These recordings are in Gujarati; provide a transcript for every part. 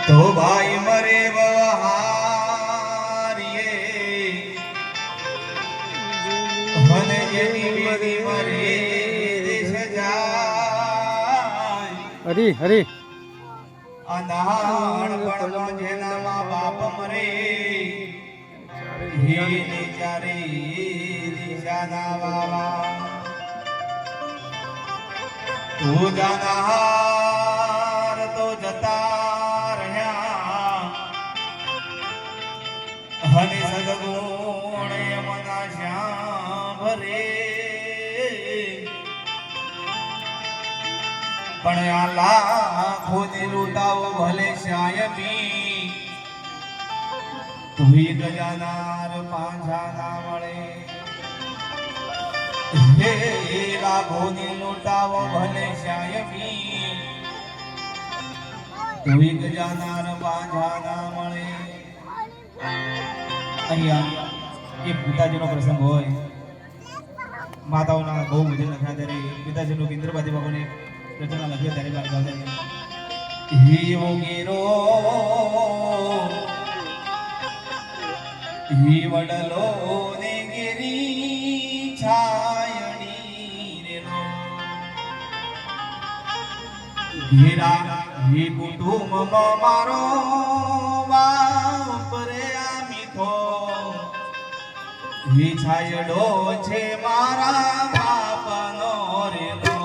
તો ભાઈ મરે બહારીએ હન જેની વેદી મરે દેશ જાય હરી હરી અનાણ પણ જેના મા બાપ મરે હે ને ચારે દિશાના વાવા તું જાનહાર તો જતા રહ્યા હને સદગુણ યમના શ્યામ ભરે પણ આ લાખોને લૂંટાવો ભલે શાયમી તુહી ગજાનાર પાંજા ના મળે હે લાખોને લૂંટાવો ભલે શાયમી તુહી ગજાનાર પાંજા ના મળે અહીંયા એક પિતાજીનો પ્રસંગ હોય માતાઓના બહુ ભજન લખ્યા ત્યારે પિતાજીનું ઇન્દ્રપાદી બાબાને રચના લખ્યો ત્યારે વાત ગાતા હિયો ગીરો હિ વડલો ને ગીરી છાયણી રેલો ઘેરા હિ કુટુંબ મારો બાપ રે આ મીઠો હિ છાયડો છે મારા બાપનો રેલો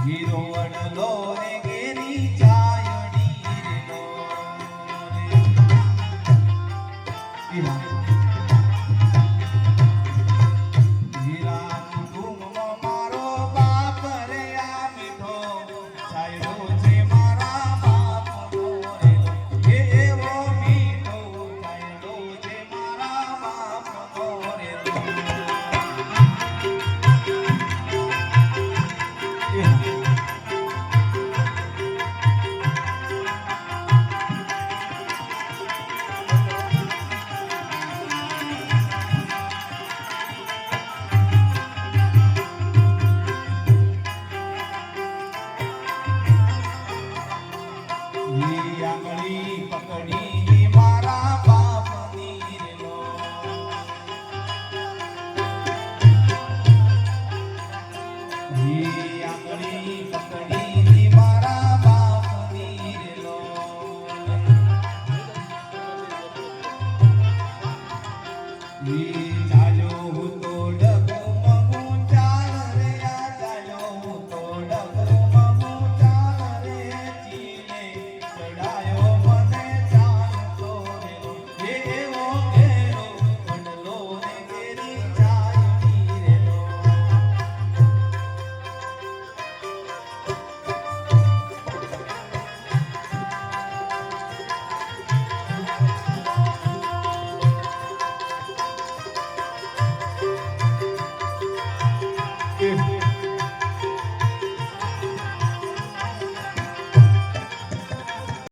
હીરો વડલો